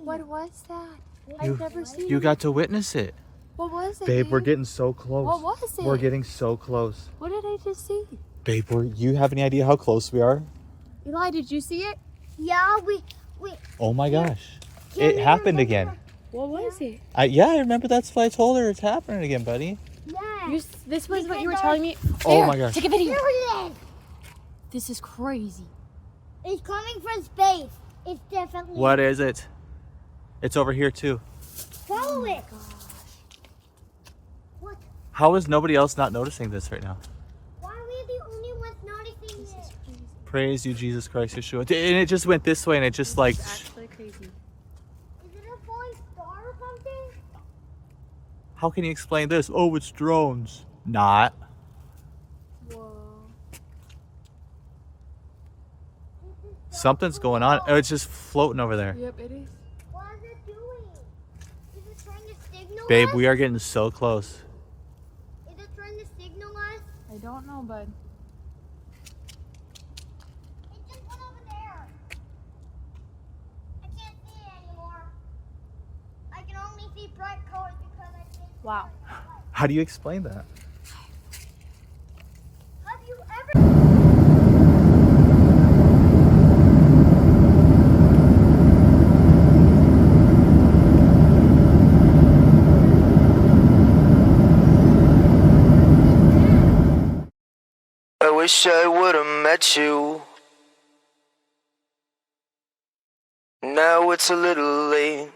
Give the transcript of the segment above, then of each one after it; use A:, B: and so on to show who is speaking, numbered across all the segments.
A: What was that?
B: I've never seen it. You got to witness it.
A: What was it,
B: Babe, we're getting so close.
A: What was it?
B: We're getting so close.
A: What did I just see?
B: Babe, you have any idea how close we are?
A: Eli, did you see it?
C: Yeah, we.
B: Oh my gosh. It happened again.
A: What was it?
B: Yeah, I remember that's what I told her. It's happening again, buddy.
C: Yeah.
A: This was what you were telling me?
B: Oh my gosh.
A: Take a video.
C: Here it is.
A: This is crazy.
C: It's coming from space. It's definitely.
B: What is it? It's over here too.
C: Follow it. What?
B: How is nobody else not noticing this right now?
C: Why are we the only ones noticing this?
B: Praise you, Jesus Christ, Yeshua. And it just went this way and it just like...
A: It's actually crazy.
C: Is it a falling star or something?
B: How can you explain this? Oh, it's drones. Not.
A: Whoa.
B: Something's going on. Oh, it's just floating over there.
A: Yep, it is.
C: What is it doing? Is it trying to signal
B: Babe,
C: us?
B: we are getting so close.
C: Is it trying to signal us?
A: I don't know, bud.
C: It just went over there. I can't see it anymore. I can only see bright colors because I can't see
A: Wow.
C: the light.
B: How do you explain that?
C: Have you ever...
D: I wish I would've met you. Now it's a little late.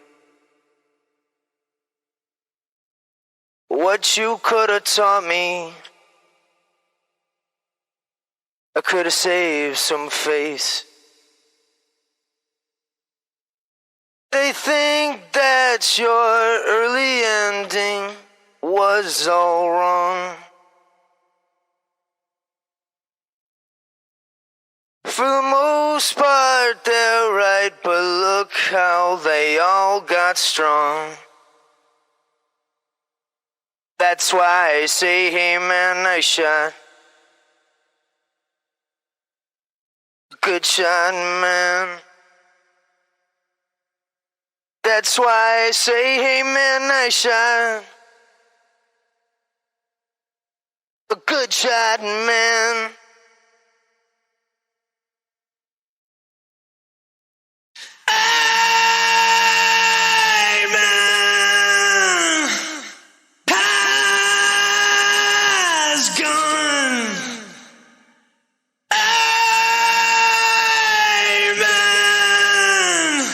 D: What you could've taught me, I could've saved some face. They think that your early ending was all wrong. For the most part, they're right, but look how they all got strong. That's why I say, hey man, nice shot. Good shot, man. That's why I say, hey man, nice shot. A good shot, man. Amen has gone. Amen.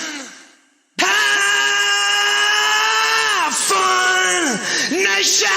D: Have fun, nation.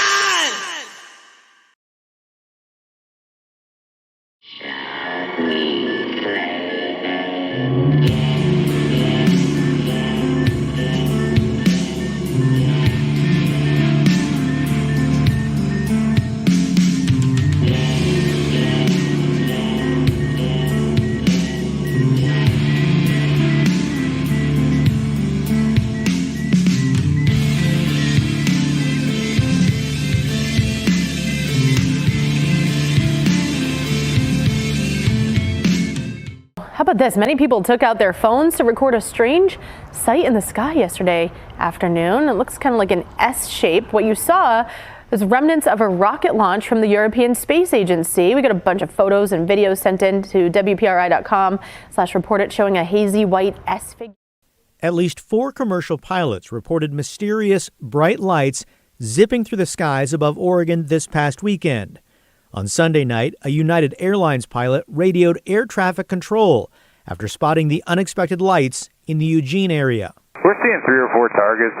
E: How about this? Many people took out their phones to record a strange sight in the sky yesterday afternoon. It looks kind of like an S shape. What you saw is remnants of a rocket launch from the European Space Agency. We got a bunch of photos and videos sent in to WPRI.com/report it showing a hazy white S figure.
F: At least 4 commercial pilots reported mysterious bright lights zipping through the skies above Oregon this past weekend. On Sunday night, a United Airlines pilot radioed air traffic control after spotting the unexpected lights in the Eugene area.
G: We're seeing 3 or 4 targets.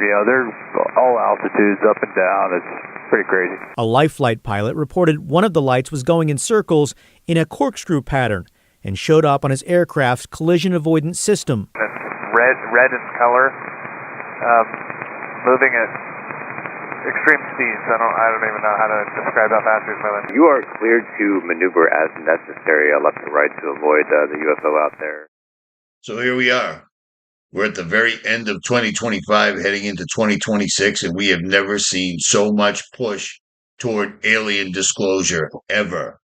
G: You know, they're all altitudes, up and down. It's pretty crazy.
F: A Life Flight pilot reported one of the lights was going in circles in a corkscrew pattern and showed up on his aircraft's collision avoidance system.
G: It's red in color, moving at extreme speeds. I don't even know how to describe how fast it's moving.
H: You are cleared to maneuver as necessary, left and right, to avoid the UFO out there.
I: So here we are. We're at the very end of 2025, heading into 2026, and we have never seen so much push toward alien disclosure, ever.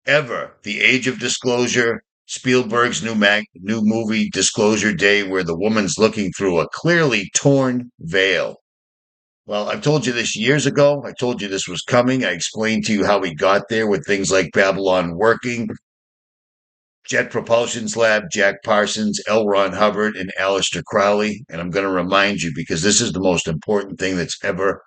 I: Ever. The age of disclosure Spielberg's new movie Disclosure Day, where the woman's looking through a clearly torn veil. Well, I've told you this years ago. I told you this was coming. I explained to you how we got there with things like Babylon Working, Jet Propulsion's Lab, Jack Parsons, L. Ron Hubbard, and Aleister Crowley. And I'm going to remind you because this is the most important thing that's ever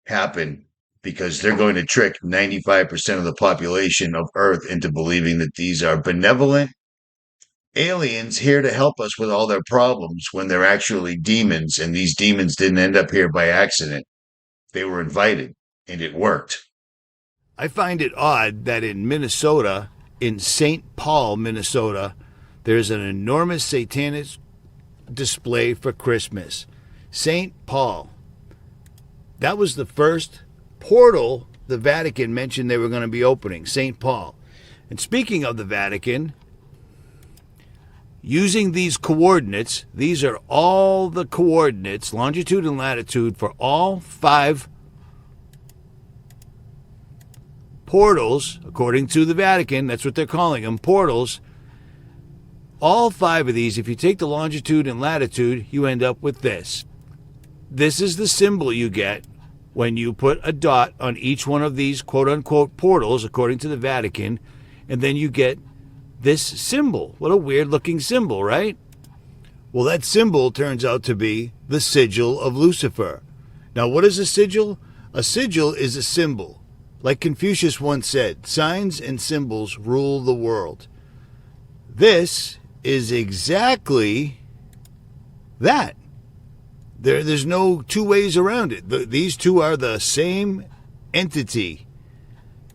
I: happened, because they're going to trick 95% of the population of Earth into believing that these are benevolent aliens here to help us with all their problems when they're actually demons. And these demons didn't end up here by accident. They were invited, and it worked.
J: I find it odd that in Minnesota, in St. Paul, Minnesota, there's an enormous satanic display for Christmas. St. Paul. That was the first portal the Vatican mentioned they were going to be opening, St. Paul. And speaking of the Vatican, using these coordinates, these are all the coordinates, longitude and latitude, for all 5 portals, according to the Vatican. That's what they're calling them, portals. All 5 of these, if you take the longitude and latitude, you end up with this. This is the symbol you get when you put a dot on each one of these quote-unquote portals, according to the Vatican, and then you get this symbol. What a weird-looking symbol, right? Well, that symbol turns out to be the sigil of Lucifer. Now, what is a sigil? A sigil is a symbol. Like Confucius once said, signs and symbols rule the world. This is exactly that. There's no two ways around it. These two are the same entity.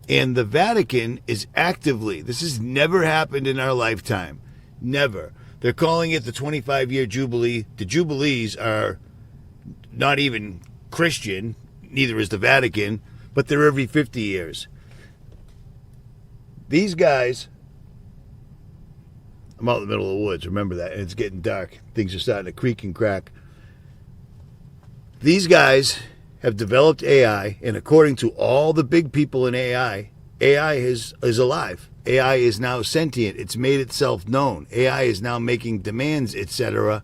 J: And the Vatican is actively, this has never happened in our lifetime. Never. They're calling it the 25-year Jubilee. The Jubilees are not even Christian, neither is the Vatican, but they're every 50 years. These guys, I'm out in the middle of the woods, remember that, and it's getting dark. Things are starting to creak and crack. These guys have developed AI, and according to all the big people in AI, AI is alive. AI is now sentient. It's made itself known. AI is now making demands, etc.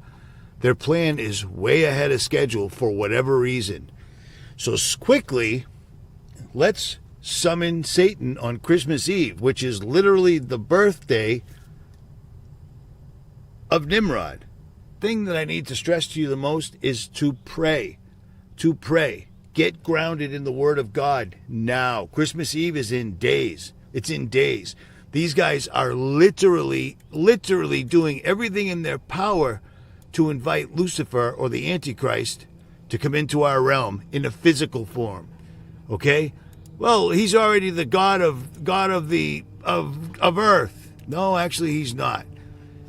J: Their plan is way ahead of schedule for whatever reason. So quickly, let's summon Satan on Christmas Eve, which is literally the birthday of Nimrod. Thing that I need to stress to you the most is to pray. To pray. Get grounded in the Word of God now. Christmas Eve is in days. It's in days. These guys are literally doing everything in their power to invite Lucifer or the Antichrist to come into our realm in a physical form. Okay? Well, he's already the God of Earth. No, actually he's not.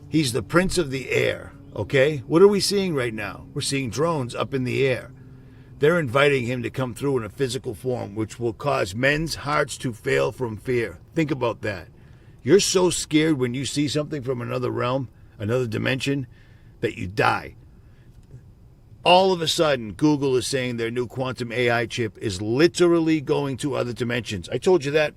J: He's the Prince of the Air. Okay? What are we seeing right now? We're seeing drones up in the air. They're inviting him to come through in a physical form, which will cause men's hearts to fail from fear. Think about that. You're so scared when you see something from another realm, another dimension, that you die. All of a sudden, Google is saying their new quantum AI chip is literally going to other dimensions. I told you that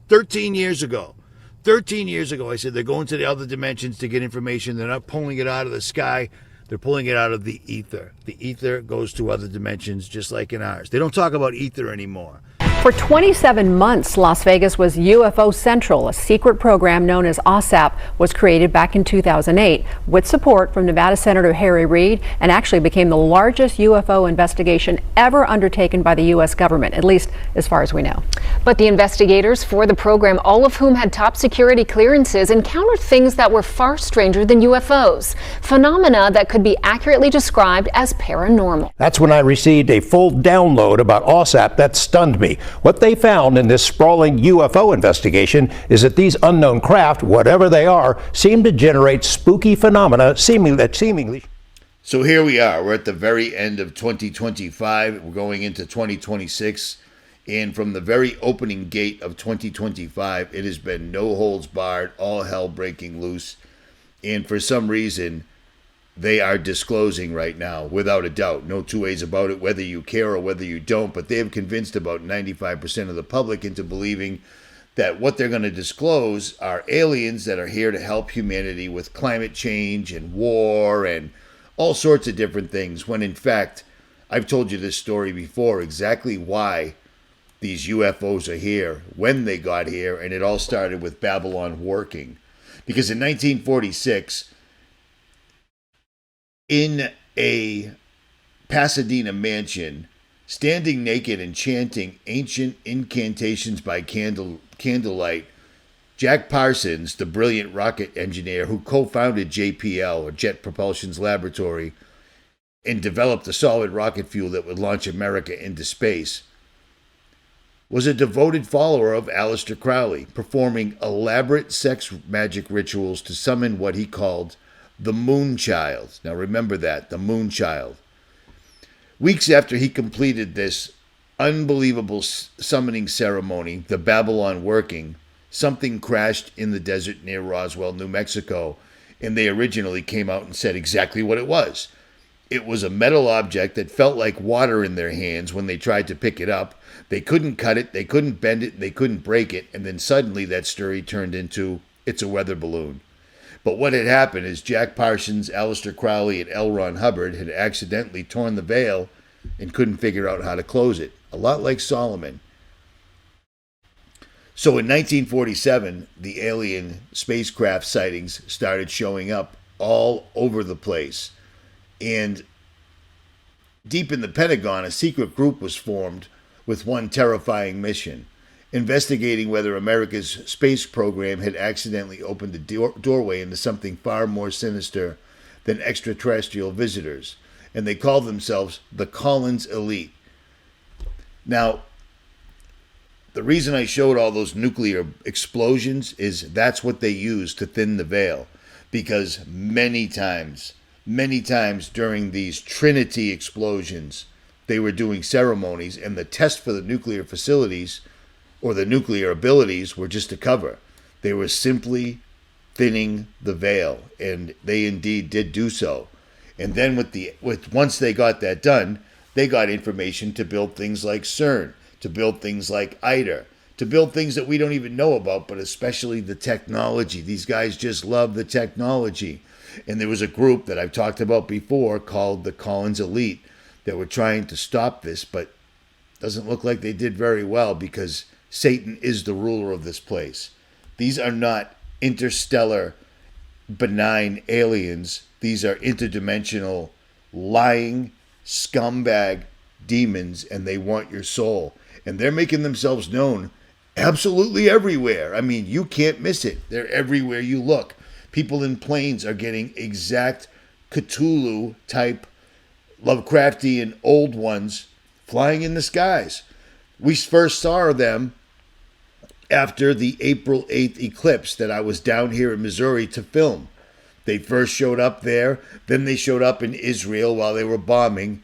J: 13 years ago. 13 years ago, I said they're going to the other dimensions to get information. They're not pulling it out of the sky. They're pulling it out of the ether. The ether goes to other dimensions, just like in ours. They don't talk about ether anymore.
K: For 27 months, Las Vegas was UFO Central. A secret program known as OSAP was created back in 2008 with support from Nevada Senator Harry Reid, and actually became the largest UFO investigation ever undertaken by the U.S. government, at least as far as we know.
L: But the investigators for the program, all of whom had top security clearances, encountered things that were far stranger than UFOs, phenomena that could be accurately described as paranormal.
M: That's when I received a full download about OSAP that stunned me. What they found in this sprawling UFO investigation is that these unknown craft, whatever they are, seem to generate spooky phenomena seemingly.
I: So here we are. We're at the very end of 2025. We're going into 2026. And from the very opening gate of 2025, it has been no holds barred, all hell breaking loose. And for some reason, they are disclosing right now, without a doubt. No two ways about it, whether you care or whether you don't. But they have convinced about 95% of the public into believing that what they're going to disclose are aliens that are here to help humanity with climate change and war and all sorts of different things, when in fact, I've told you this story before, exactly why these UFOs are here, when they got here, and it all started with Babylon working. Because in 1946, in a Pasadena mansion, standing naked and chanting ancient incantations by candlelight, Jack Parsons, the brilliant rocket engineer who co-founded JPL, or Jet Propulsion's laboratory, and developed the solid rocket fuel that would launch America into space, was a devoted follower of Aleister Crowley, performing elaborate sex magic rituals to summon what he called the Moon Child. Now remember that, the Moon Child. Weeks after he completed this unbelievable summoning ceremony, the Babylon working, something crashed in the desert near Roswell, New Mexico, and they originally came out and said exactly what it was. It was a metal object that felt like water in their hands when they tried to pick it up. They couldn't cut it, they couldn't bend it, they couldn't break it, and then suddenly that story turned into, it's a weather balloon. But what had happened is Jack Parsons, Aleister Crowley, and L. Ron Hubbard had accidentally torn the veil and couldn't figure out how to close it. A lot like Solomon. So in 1947, the alien spacecraft sightings started showing up all over the place. And deep in the Pentagon, a secret group was formed with one terrifying mission: investigating whether America's space program had accidentally opened a doorway into something far more sinister than extraterrestrial visitors. And they called themselves the Collins Elite. Now, the reason I showed all those nuclear explosions is that's what they used to thin the veil. Because many times during these Trinity explosions, they were doing ceremonies, and the test for the nuclear facilities or the nuclear abilities were just a cover. They were simply thinning the veil, and they indeed did do so. And then once they got that done, they got information to build things like CERN, to build things like ITER, to build things that we don't even know about, but especially the technology. These guys just love the technology. And there was a group that I've talked about before called the Collins Elite that were trying to stop this, but doesn't look like they did very well, because Satan is the ruler of this place. These are not interstellar, benign aliens. These are interdimensional, lying, scumbag demons, and they want your soul. And they're making themselves known absolutely everywhere. I mean, you can't miss it. They're everywhere you look. People in planes are getting exact Cthulhu-type, Lovecraftian old ones flying in the skies. We first saw them after the April 8th eclipse that I was down here in Missouri to film. They first showed up there, then they showed up in Israel while they were bombing.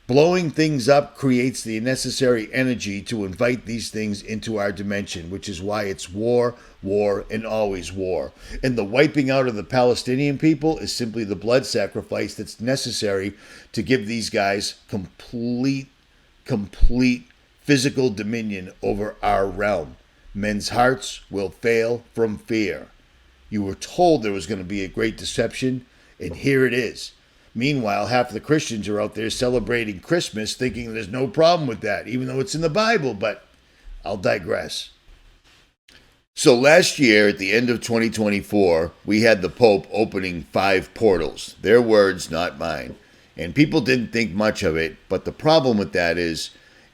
I: Blowing things up creates the necessary energy to invite these things into our dimension, which is why it's war, war, and always war. And the wiping out of the Palestinian people is simply the blood sacrifice that's necessary to give these guys complete physical dominion over our realm. Men's hearts will fail from fear. You were told there was going to be a great deception, and here it is. Meanwhile, half the Christians are out there celebrating Christmas, thinking there's no problem with that, even though it's in the Bible, but I'll digress. So last year, at the end of 2024, we had the Pope opening 5 portals. Their words, not mine. And people didn't think much of it, but the problem with that is,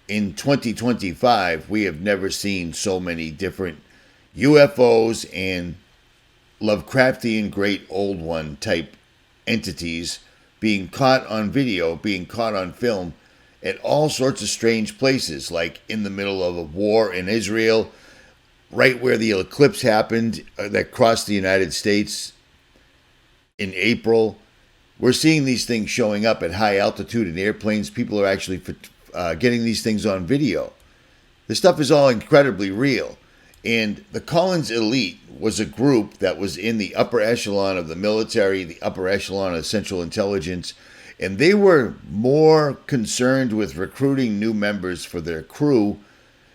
I: in 2025, we have never seen so many different UFOs and Lovecraftian Great Old One type entities being caught on video, being caught on film at all sorts of strange places, like in the middle of a war in Israel, right where the eclipse happened that crossed the United States in April. We're seeing these things showing up at high altitude in airplanes. People are actually getting these things on video. This stuff is all incredibly real. And the Collins Elite was a group that was in the upper echelon of the military, the upper echelon of Central Intelligence, and they were more concerned with recruiting new members for their crew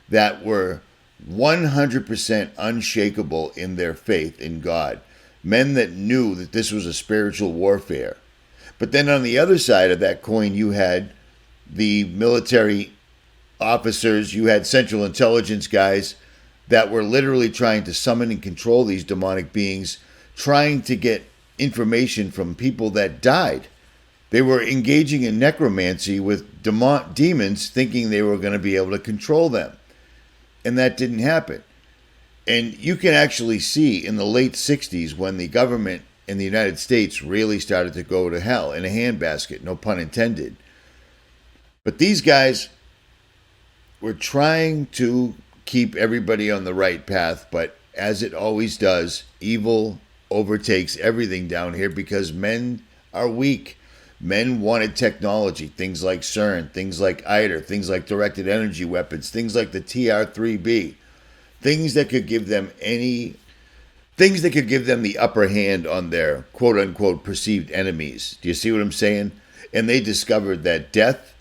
I: that were 100% unshakable in their faith in God. Men that knew that this was a spiritual warfare. But then on the other side of that coin, you had the military officers, you had Central Intelligence guys that were literally trying to summon and control these demonic beings, trying to get information from people that died. They were engaging in necromancy with demons, thinking they were going to be able to control them. And that didn't happen. And you can actually see in the late 60s when the government in the United States really started to go to hell in a handbasket, no pun intended. But these guys were trying to keep everybody on the right path, but as it always does, evil overtakes everything down here because men are weak. Men wanted technology, things like CERN, things like ITER, things like directed energy weapons, things like the TR-3B, things that could give them the upper hand on their quote-unquote perceived enemies. Do you see what I'm saying? And they discovered that death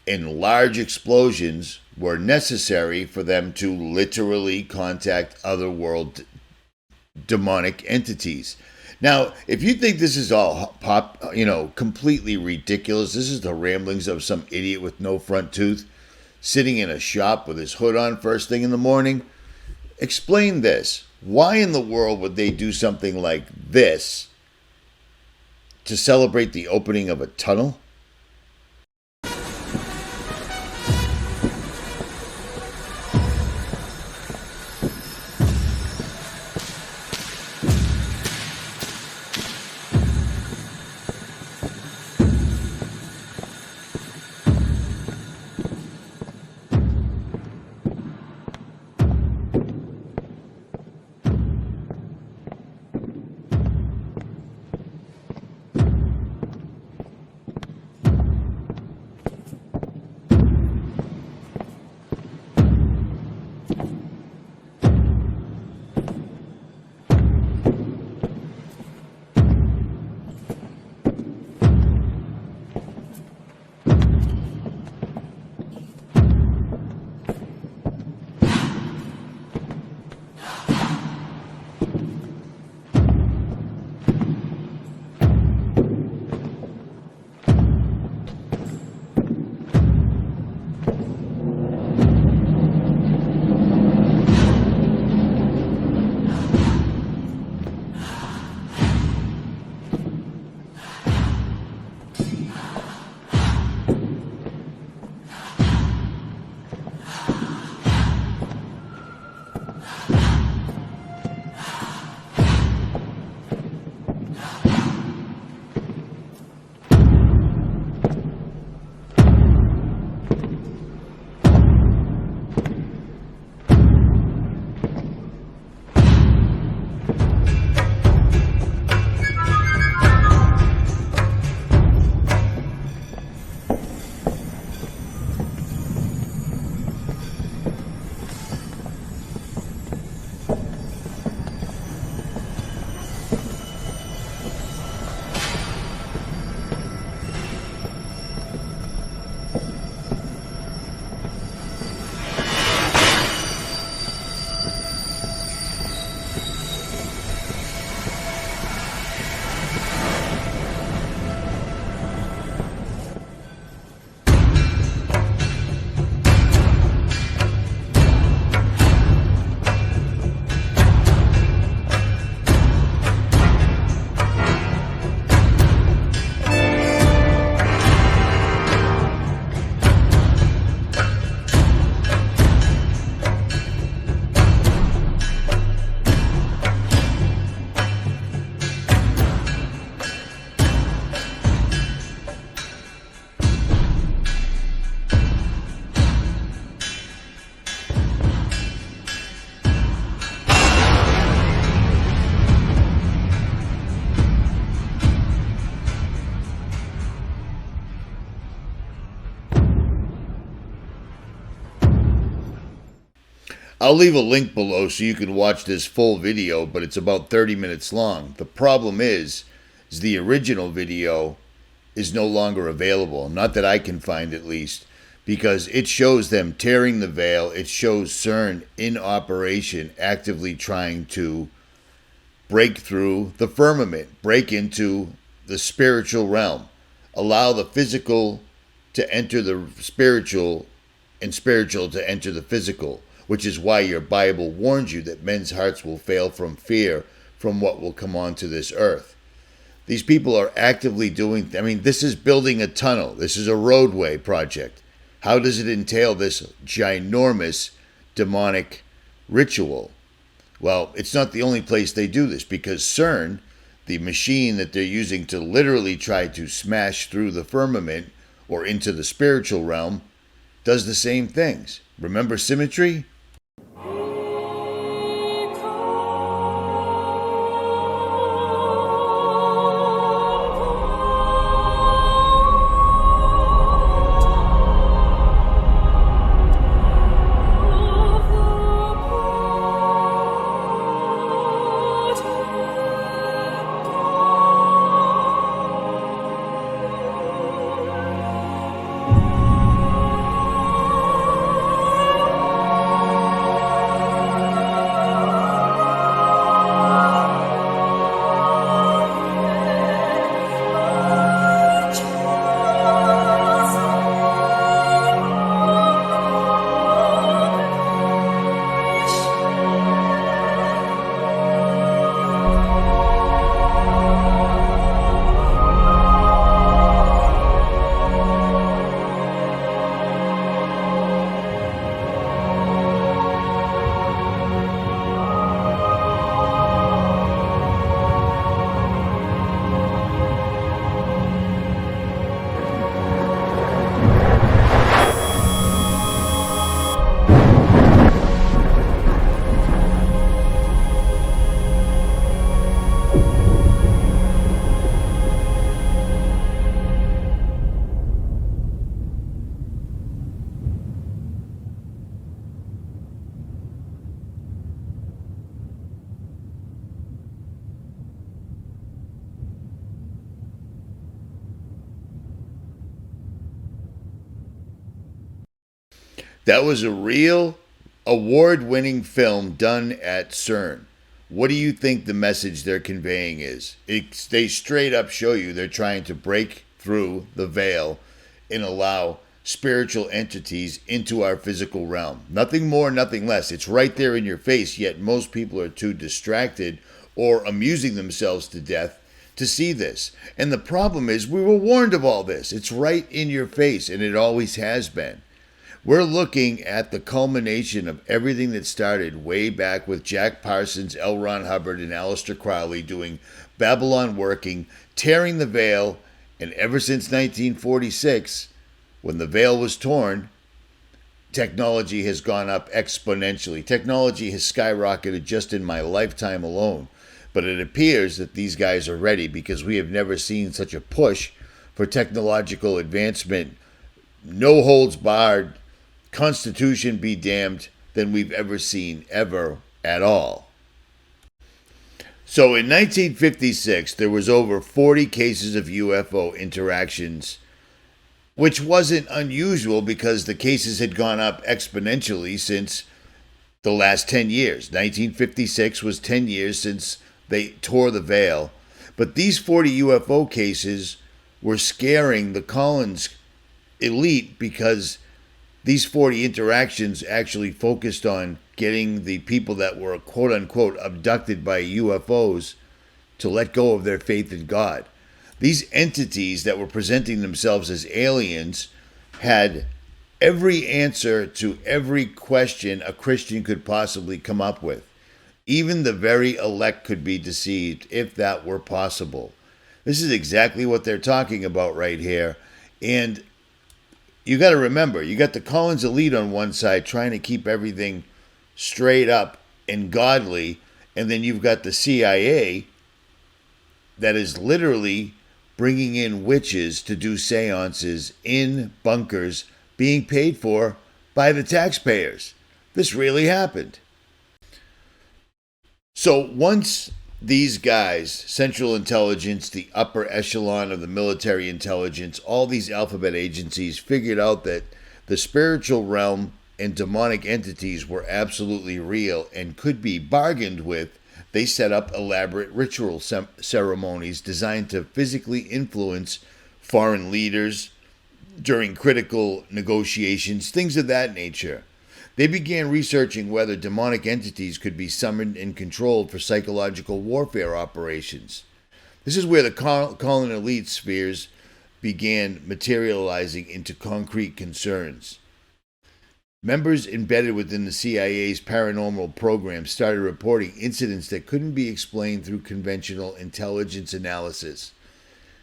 I: and large explosions were necessary for them to literally contact otherworld demonic entities. Now, if you think this is all completely ridiculous, this is the ramblings of some idiot with no front tooth sitting in a shop with his hood on first thing in the morning, explain this. Why in the world would they do something like this to celebrate the opening of a tunnel? I'll leave a link below so you can watch this full video, but it's about 30 minutes long. The problem is the original video is no longer available. Not that I can find, at least, because it shows them tearing the veil. It shows CERN in operation, actively trying to break through the firmament, break into the spiritual realm, allow the physical to enter the spiritual and spiritual to enter the physical, which is why your Bible warns you that men's hearts will fail from fear from what will come onto this earth. These people are actively doing, this is building a tunnel. This is a roadway project. How does it entail this ginormous demonic ritual? Well, it's not the only place they do this, because CERN, the machine that they're using to literally try to smash through the firmament or into the spiritual realm, does the same things. Remember symmetry? That was a real award-winning film done at CERN. What do you think the message they're conveying is? They straight up show you they're trying to break through the veil and allow spiritual entities into our physical realm. Nothing more, nothing less. It's right there in your face, yet most people are too distracted or amusing themselves to death to see this. And the problem is, we were warned of all this. It's right in your face, and it always has been. We're looking at the culmination of everything that started way back with Jack Parsons, L. Ron Hubbard, and Aleister Crowley doing Babylon Working, tearing the veil, and ever since 1946, when the veil was torn, technology has gone up exponentially. Technology has skyrocketed just in my lifetime alone. But it appears that these guys are ready, because we have never seen such a push for technological advancement, no holds barred, Constitution be damned, than we've ever seen, ever, at all. So in 1956, there was over 40 cases of UFO interactions, which wasn't unusual because the cases had gone up exponentially since the last 10 years. 1956 was 10 years since they tore the veil. But these 40 UFO cases were scaring the Collins elite, because these 40 interactions actually focused on getting the people that were quote-unquote abducted by UFOs to let go of their faith in God. These entities that were presenting themselves as aliens had every answer to every question a Christian could possibly come up with. Even the very elect could be deceived if that were possible. This is exactly what they're talking about right here. And you got to remember, you got the Collins elite on one side trying to keep everything straight up and godly, and then you've got the CIA that is literally bringing in witches to do seances in bunkers being paid for by the taxpayers. This really happened. So once these guys, Central Intelligence, the upper echelon of the military intelligence, all these alphabet agencies figured out that the spiritual realm and demonic entities were absolutely real and could be bargained with, they set up elaborate ritual ceremonies designed to physically influence foreign leaders during critical negotiations, things of that nature. They began researching whether demonic entities could be summoned and controlled for psychological warfare operations. This is where the calling elite spheres began materializing into concrete concerns. Members embedded within the CIA's paranormal program started reporting incidents that couldn't be explained through conventional intelligence analysis.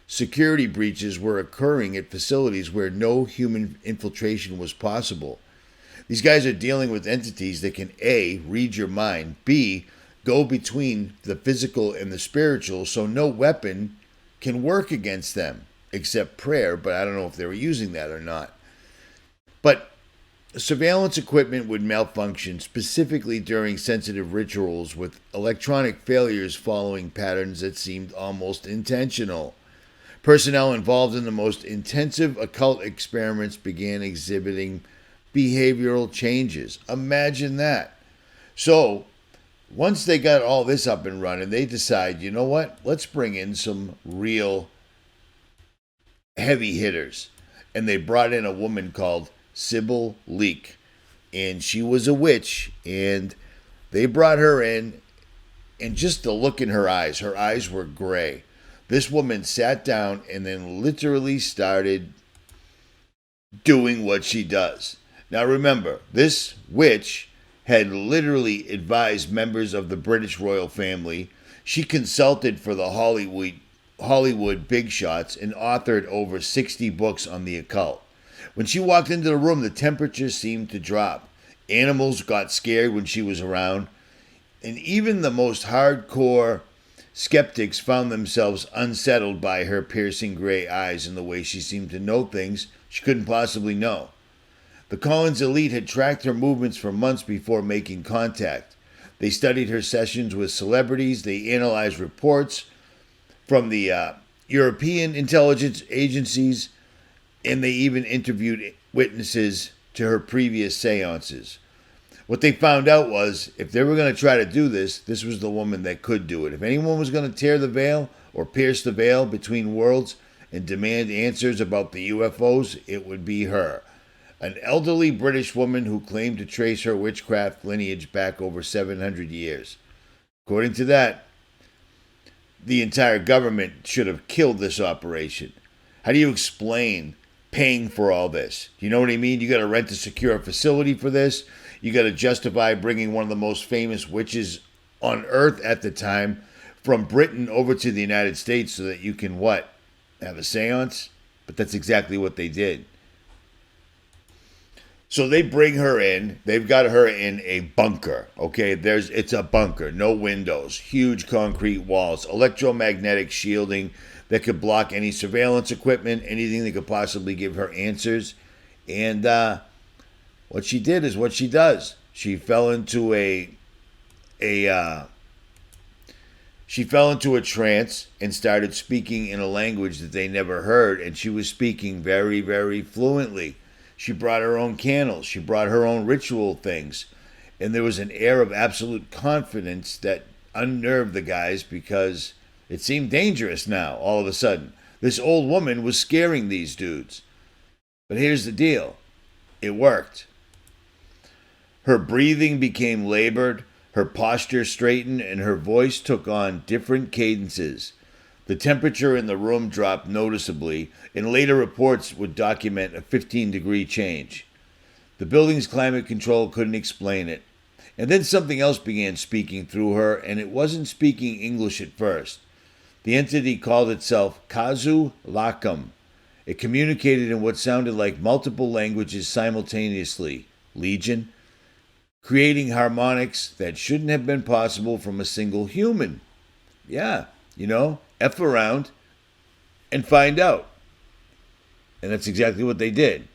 I: Security breaches were occurring at facilities where no human infiltration was possible. These guys are dealing with entities that can A, read your mind, B, go between the physical and the spiritual, so no weapon can work against them, except prayer, but I don't know if they were using that or not. But surveillance equipment would malfunction, specifically during sensitive rituals, with electronic failures following patterns that seemed almost intentional. Personnel involved in the most intensive occult experiments began exhibiting behavioral changes. Imagine that. So, once they got all this up and running, they decide, you know what? Let's bring in some real heavy hitters. And they brought in a woman called Sybil Leek. And she was a witch. And they brought her in. And just the look in her eyes were gray. This woman sat down and then literally started doing what she does. Now remember, this witch had literally advised members of the British royal family. She consulted for the Hollywood big shots and authored over 60 books on the occult. When she walked into the room, the temperature seemed to drop. Animals got scared when she was around. And even the most hardcore skeptics found themselves unsettled by her piercing gray eyes and the way she seemed to know things she couldn't possibly know. The Collins elite had tracked her movements for months before making contact. They studied her sessions with celebrities. They analyzed reports from the European intelligence agencies, and they even interviewed witnesses to her previous seances. What they found out was, if they were going to try to do this, this was the woman that could do it. If anyone was going to tear the veil or pierce the veil between worlds and demand answers about the UFOs, it would be her. An elderly British woman who claimed to trace her witchcraft lineage back over 700 years. According to that, the entire government should have killed this operation. How do you explain paying for all this? You know what I mean? You got to rent a secure facility for this. You got to justify bringing one of the most famous witches on earth at the time from Britain over to the United States so that you can what? Have a seance? But that's exactly what they did. So they bring her in. They've got her in a bunker. Okay, it's a bunker, no windows, huge concrete walls, electromagnetic shielding that could block any surveillance equipment, anything that could possibly give her answers. And what she did is what she does. She fell into a trance and started speaking in a language that they never heard, and she was speaking very, very fluently. She brought her own candles. She brought her own ritual things. And there was an air of absolute confidence that unnerved the guys because it seemed dangerous now, all of a sudden. This old woman was scaring these dudes. But here's the deal. It worked. Her breathing became labored, her posture straightened, and her voice took on different cadences. The temperature in the room dropped noticeably, and later reports would document a 15-degree change. The building's climate control couldn't explain it. And then something else began speaking through her, and it wasn't speaking English at first. The entity called itself Kazu Lakam. It communicated in what sounded like multiple languages simultaneously. Legion, creating harmonics that shouldn't have been possible from a single human. Yeah, F around and find out. And that's exactly what they did.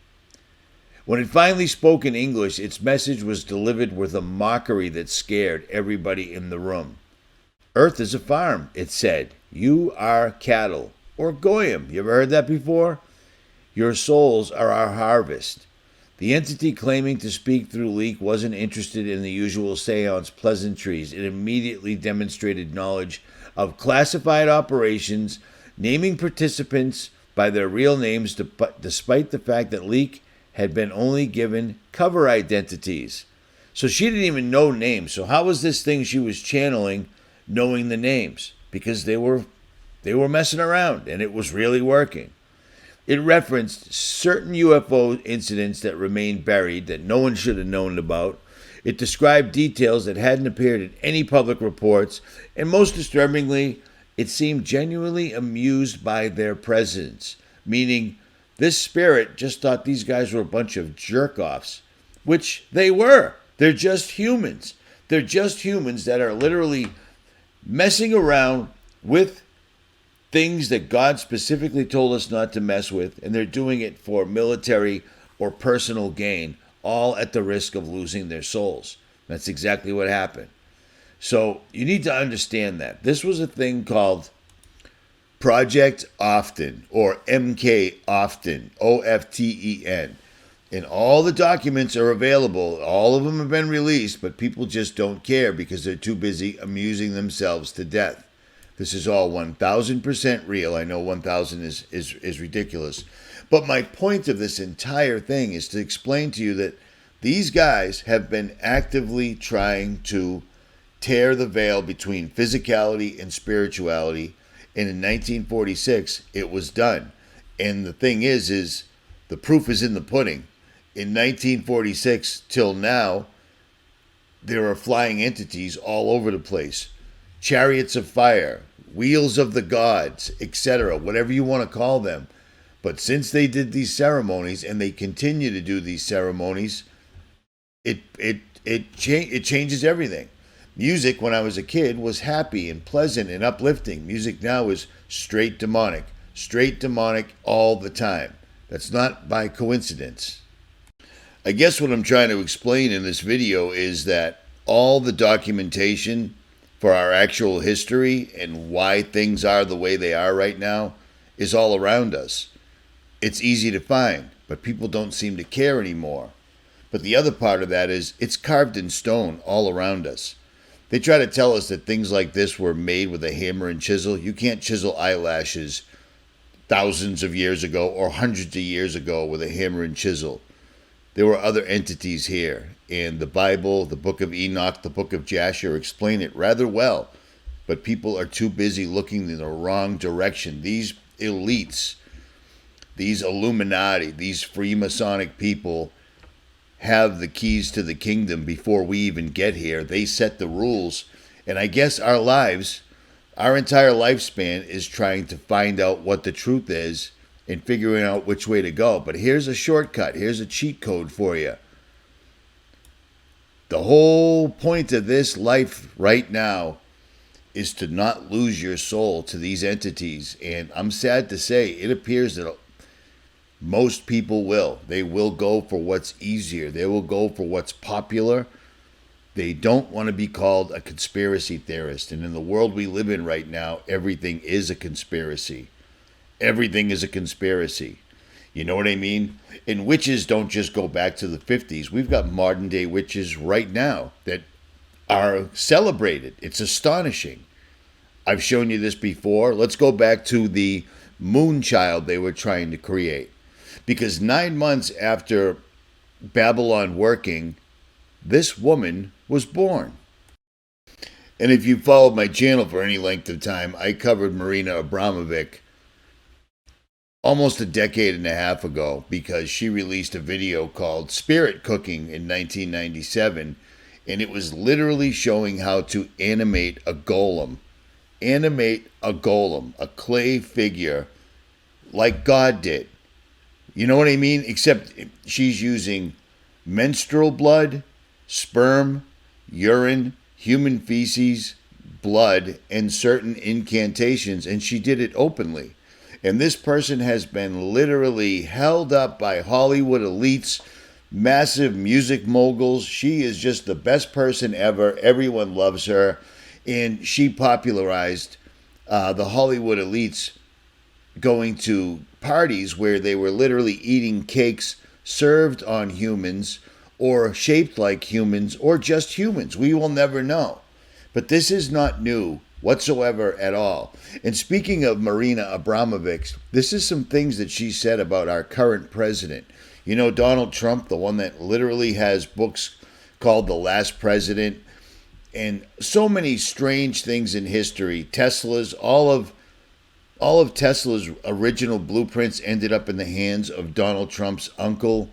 I: When it finally spoke in English, its message was delivered with a mockery that scared everybody in the room. Earth is a farm, it said. You are cattle. Or goyim. You ever heard that before? Your souls are our harvest.
J: The entity claiming to speak through Leak wasn't interested in the usual seance pleasantries. It immediately demonstrated knowledge of classified operations, naming participants by their real names despite the fact that Leak had been only given cover identities. So she didn't even know names. So how was this thing she was channeling knowing the names? Because they were messing around and it was really working. It referenced certain UFO incidents that remained buried that no one should have known about. It described details that hadn't appeared in any public reports, and most disturbingly, it seemed genuinely amused by their presence, meaning this spirit just thought these guys were a bunch of jerk-offs, which they were. They're just humans. They're just humans that are literally messing around with things that God specifically told us not to mess with, and they're doing it for military or personal gain, all at the risk of losing their souls. That's exactly what happened. So you need to understand that. This was a thing called Project Often, or MK Often, OFTEN. And all the documents are available. All of them have been released, but people just don't care because they're too busy amusing themselves to death. This is all 1,000% real. I know 1,000 is ridiculous. But my point of this entire thing is to explain to you that these guys have been actively trying to tear the veil between physicality and spirituality. And in 1946, it was done. And the thing is the proof is in the pudding. In 1946 till now, there are flying entities all over the place. Chariots of fire, wheels of the gods, etc., whatever you want to call them. But since they did these ceremonies, and they continue to do these ceremonies, it changes everything. Music, when I was a kid, was happy and pleasant and uplifting. Music now is straight demonic all the time. That's not by coincidence. I guess what I'm trying to explain in this video is that all the documentation for our actual history and why things are the way they are right now is all around us. It's easy to find, but people don't seem to care anymore. But the other part of that is it's carved in stone all around us. They try to tell us that things like this were made with a hammer and chisel. You can't chisel eyelashes thousands of years ago or hundreds of years ago with a hammer and chisel. There were other entities here, and the Bible, the book of Enoch, the book of Jasher explain it rather well, but people are too busy looking in the wrong direction. These elites, these Illuminati, these Freemasonic people have the keys to the kingdom before we even get here. They set the rules, and I guess our lives, our entire lifespan is trying to find out what the truth is and figuring out which way to go. But here's a shortcut. Here's a cheat code for you. The whole point of this life right now is to not lose your soul to these entities. And I'm sad to say, it appears that most people will. They will go for what's easier. They will go for what's popular. They don't want to be called a conspiracy theorist. And in the world we live in right now, everything is a conspiracy. Everything is a conspiracy. You know what I mean? And witches don't just go back to the 50s. We've got modern day witches right now that are celebrated. It's astonishing. I've shown you this before. Let's go back to the moon child they were trying to create. Because 9 months after Babylon working, this woman was born. And if you followed my channel for any length of time, I covered Marina Abramovic almost a decade and a half ago because she released a video called Spirit Cooking in 1997, and it was literally showing how to animate a golem. Animate a golem, a clay figure, like God did. You know what I mean? Except she's using menstrual blood, sperm, urine, human feces, blood, and certain incantations, and she did it openly. And this person has been literally held up by Hollywood elites, massive music moguls. She is just the best person ever. Everyone loves her. And she popularized the Hollywood elites going to parties where they were literally eating cakes
I: served on humans or shaped like humans or just humans. We will never know. But this is not new whatsoever at all. And speaking of Marina Abramovich, this is some things that she said about our current president. You know, Donald Trump, the one that literally has books called The Last President, and so many strange things in history. Tesla's, all of Tesla's original blueprints ended up in the hands of Donald Trump's uncle.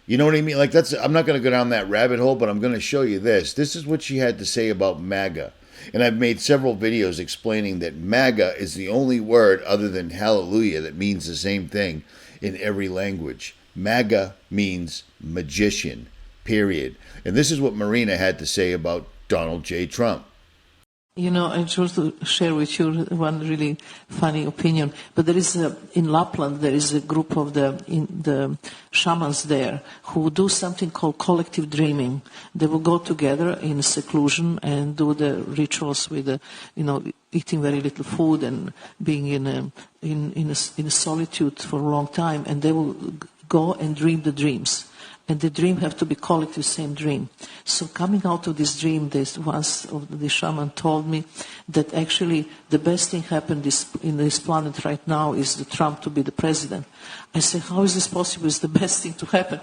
I: You know what I mean? Like, I'm not going to go down that rabbit hole, but I'm going to show you this. This is what she had to say about MAGA. And I've made several videos explaining that MAGA is the only word other than hallelujah that means the same thing in every language. MAGA means magician, period. And this is what Marina had to say about Donald J. Trump.
N: You know, I just to share with you one really funny opinion. But there is in Lapland, there is a group of the shamans there who do something called collective dreaming. They will go together in seclusion and do the rituals with, eating very little food and being in a solitude for a long time. And they will go and dream the dreams. And the dream have to be collective, same dream. So coming out of this dream, once of the shaman told me that actually the best thing happened in this planet right now is the Trump to be the president. I said, how is this possible? It's the best thing to happen.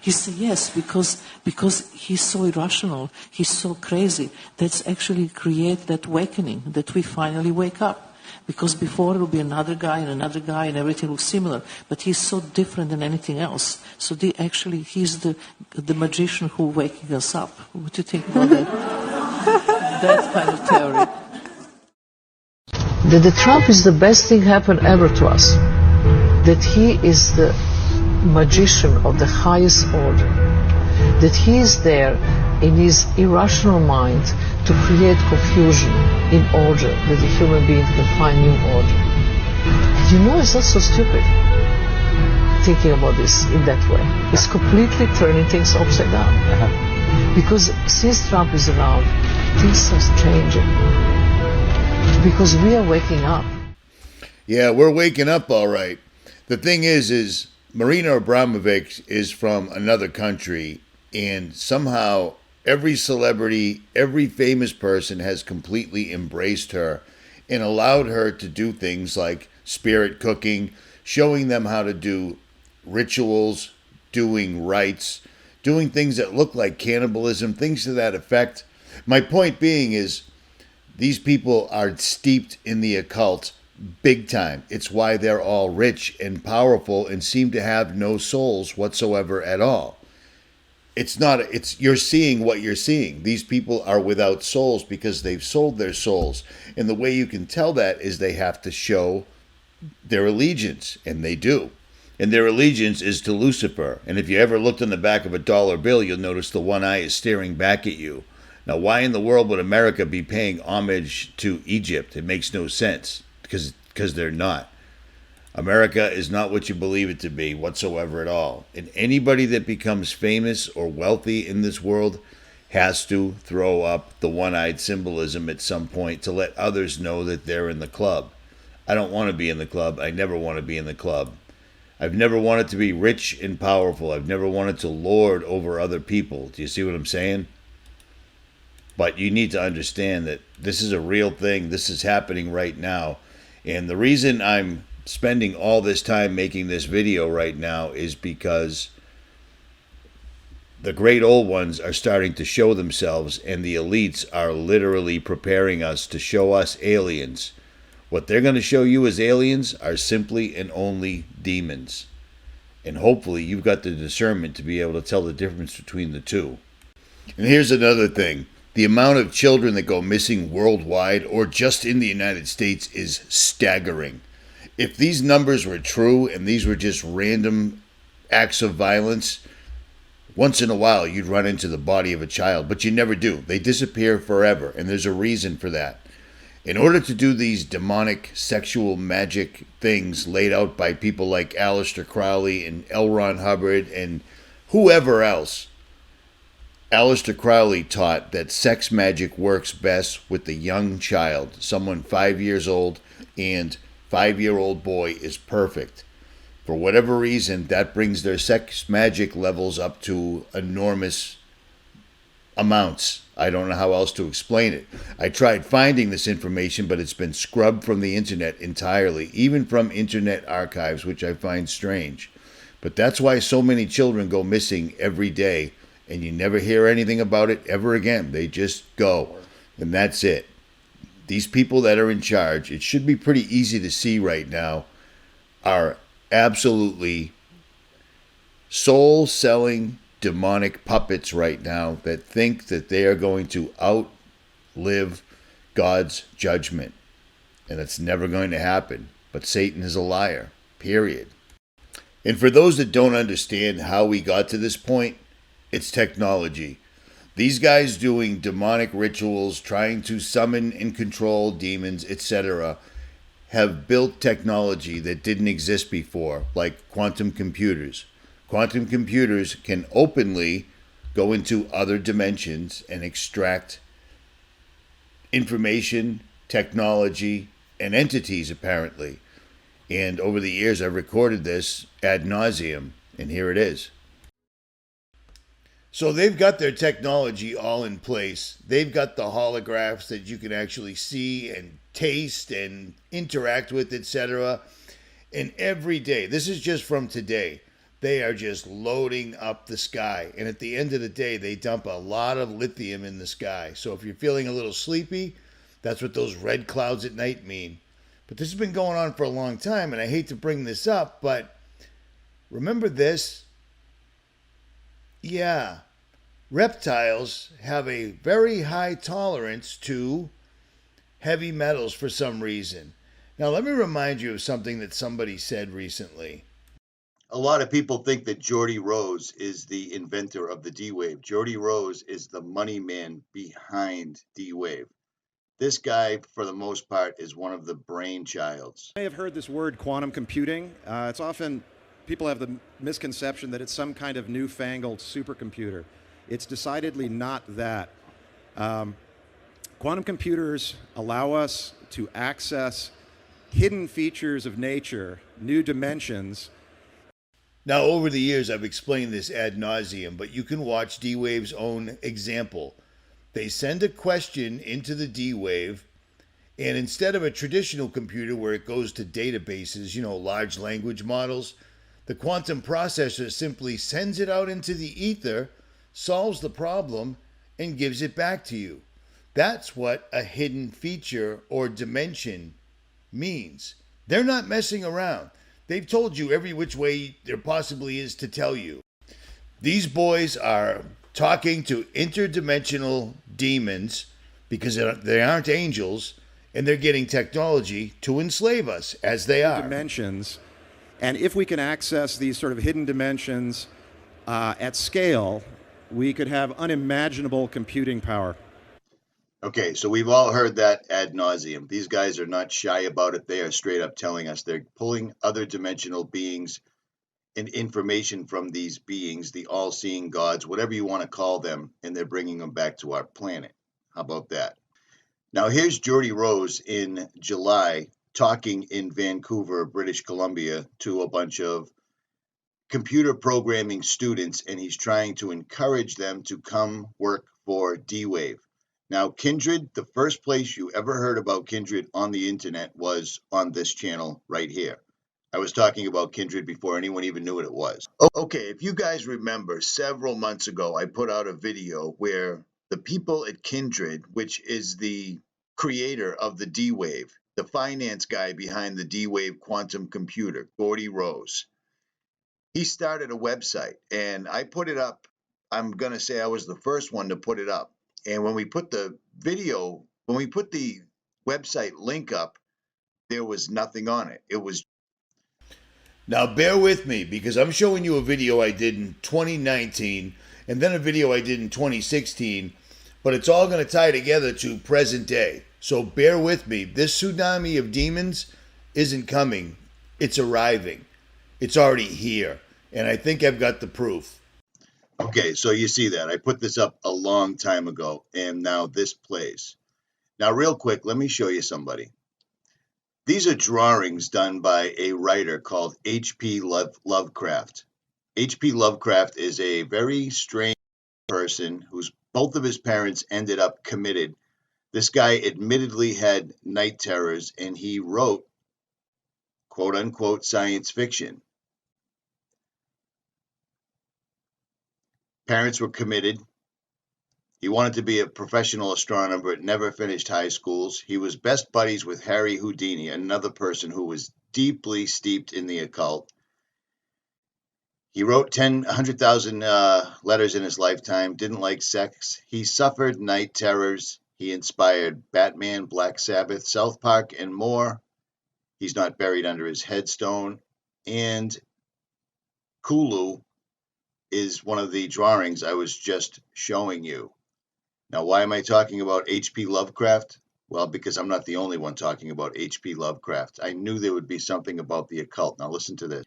N: He said, yes, because he's so irrational, he's so crazy. That's actually create that awakening, that we finally wake up. Because before it will be another guy and everything looks similar. But he's so different than anything else. So he's the magician who waking us up. What do you think about that? That kind of theory. That the Trump is the best thing happened ever to us. That he is the magician of the highest order. That he is there in his irrational mind to create confusion in order that the human being can find new order. And it's not so stupid thinking about this in that way. It's completely turning things upside down. Because since Trump is around, things are changing. Because we are waking up.
I: Yeah, we're waking up all right. The thing is Marina Abramovich is from another country, and somehow every celebrity, every famous person has completely embraced her and allowed her to do things like spirit cooking, showing them how to do rituals, doing rites, doing things that look like cannibalism, things to that effect. My point being is these people are steeped in the occult big time. It's why they're all rich and powerful and seem to have no souls whatsoever at all. You're seeing what you're seeing. These people are without souls because they've sold their souls. And the way you can tell that is they have to show their allegiance, and they do. And their allegiance is to Lucifer. And if you ever looked on the back of a dollar bill, you'll notice the one eye is staring back at you. Now, why in the world would America be paying homage to Egypt? It makes no sense, because they're not. America is not what you believe it to be whatsoever at all. And anybody that becomes famous or wealthy in this world has to throw up the one-eyed symbolism at some point to let others know that they're in the club. I don't want to be in the club. I never want to be in the club. I've never wanted to be rich and powerful. I've never wanted to lord over other people. Do you see what I'm saying? But you need to understand that this is a real thing. This is happening right now. And the reason I'm spending all this time making this video right now is because the great old ones are starting to show themselves, and the elites are literally preparing us to show us aliens. What they're going to show you as aliens are simply and only demons. And hopefully you've got the discernment to be able to tell the difference between the two. And here's another thing. The amount of children that go missing worldwide or just in the United States is staggering. If these numbers were true and these were just random acts of violence, once in a while you'd run into the body of a child, but you never do. They disappear forever, and there's a reason for that. In order to do these demonic sexual magic things laid out by people like Aleister Crowley and L. Ron Hubbard and whoever else, Aleister Crowley taught that sex magic works best with the young child, someone 5 years old, and 5-year-old boy is perfect.
J: For whatever reason, that brings their sex magic levels up to enormous amounts. I don't know how else to explain it. I tried finding this information, but it's been scrubbed from the internet entirely, even from internet archives, which I find strange. But that's why so many children go missing every day, and you never hear anything about it ever again. They just go, and that's it. These people that are in charge, it should be pretty easy to see right now, are absolutely soul-selling demonic puppets right now that think that they are going to outlive God's judgment. And it's never going to happen. But Satan is a liar, period. And for those that don't understand how we got to this point, it's technology. These guys doing demonic rituals, trying to summon and control demons, etc., have built technology that didn't exist before, like quantum computers. Quantum computers can openly go into other dimensions and extract information, technology, and entities, apparently. And over the years, I've recorded this ad nauseum, and here it is. So they've got their technology all in place. They've got the holographs that you can actually see and taste and interact with, etc. And every day, this is just from today, they are just loading up the sky. And at the end of the day, they dump a lot of lithium in the sky. So if you're feeling a little sleepy, that's what those red clouds at night mean. But this has been going on for a long time, and I hate to bring this up, but remember this? Yeah, reptiles have a very high tolerance to heavy metals for some reason. Now, let me remind you of something that somebody said recently.
I: A lot of people think that Geordie Rose is the inventor of the D-Wave. Geordie Rose is the money man behind D-Wave. This guy, for the most part, is one of the brainchilds.
O: You may have heard this word quantum computing. It's often, people have the misconception that it's some kind of newfangled supercomputer. It's decidedly not that. Quantum computers allow us to access hidden features of nature, new dimensions.
J: Now, over the years, I've explained this ad nauseum, but you can watch D-Wave's own example. They send a question into the D-Wave, and instead of a traditional computer where it goes to databases, large language models, the quantum processor simply sends it out into the ether, solves the problem, and gives it back to you. That's what a hidden feature or dimension means. They're not messing around. They've told you every which way there possibly is to tell you. These boys are talking to interdimensional demons because they aren't angels, and they're getting technology to enslave us, as they are.
O: Dimensions. And if we can access these sort of hidden dimensions at scale, we could have unimaginable computing power.
I: Okay, so we've all heard that ad nauseum. These guys are not shy about it. They are straight up telling us they're pulling other dimensional beings and information from these beings, the all-seeing gods, whatever you want to call them, and they're bringing them back to our planet. How about that? Now, here's Geordie Rose in July talking in Vancouver, British Columbia, to a bunch of computer programming students, and he's trying to encourage them to come work for D-Wave. Now, Kindred, the first place you ever heard about Kindred on the internet was on this channel right here. I was talking about Kindred before anyone even knew what it was. Okay, if you guys remember, several months ago, I put out a video where the people at Kindred, which is the creator of the D-Wave, the finance guy behind the D-Wave quantum computer, Geordie Rose, he started a website, and I put it up. I'm going to say I was the first one to put it up. And when we put the website link up, there was nothing on it. It was.
J: Now, bear with me, because I'm showing you a video I did in 2019 and then a video I did in 2016, but it's all going to tie together to present day. So bear with me. This tsunami of demons isn't coming. It's arriving. It's already here. And I think I've got the proof.
I: Okay, so you see that. I put this up a long time ago, and now this plays. Now, real quick, let me show you somebody. These are drawings done by a writer called H.P. Lovecraft. H.P. Lovecraft is a very strange person whose both of his parents ended up committed. This guy admittedly had night terrors, and he wrote, quote unquote, science fiction. Parents were committed. He wanted to be a professional astronomer, but never finished high schools. He was best buddies with Harry Houdini, another person who was deeply steeped in the occult. He wrote 100,000 letters in his lifetime, didn't like sex. He suffered night terrors. He inspired Batman, Black Sabbath, South Park, and more. He's not buried under his headstone. And Kulu is one of the drawings I was just showing you. Now, why am I talking about H.P. Lovecraft? Well, because I'm not the only one talking about H.P. Lovecraft. I knew there would be something about the occult. Now, listen to this.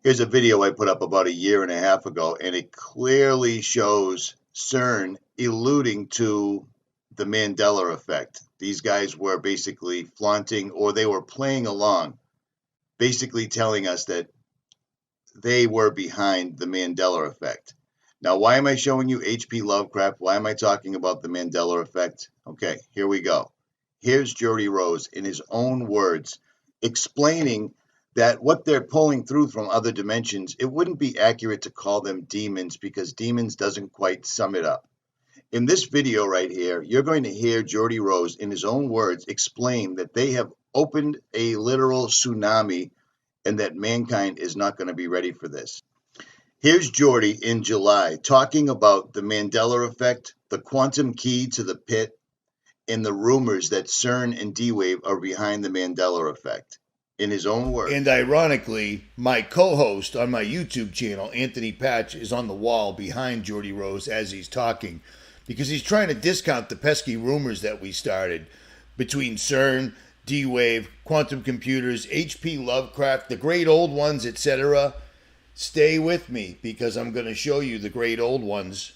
I: Here's a video I put up about a year and a half ago, and it clearly shows CERN alluding to the Mandela effect. These guys were basically flaunting, or they were playing along, basically telling us that they were behind the Mandela effect. Now, why am I showing you H.P. Lovecraft? Why am I talking about the Mandela effect? Okay, here we go. Here's Jody Rose in his own words explaining that what they're pulling through from other dimensions, it wouldn't be accurate to call them demons because demons doesn't quite sum it up. In this video right here, you're going to hear Jody Rose in his own words explain that they have opened a literal tsunami and that mankind is not going to be ready for this. Here's Jordy in July talking about the Mandela effect, the quantum key to the pit, and the rumors that CERN and D-Wave are behind the Mandela effect, in his own words.
J: And ironically, my co-host on my YouTube channel, Anthony Patch, is on the wall behind Jordy Rose as he's talking because he's trying to discount the pesky rumors that we started between CERN, D-Wave, quantum computers, H.P. Lovecraft, the great old ones, etc. Stay with me because I'm going to show you the great old ones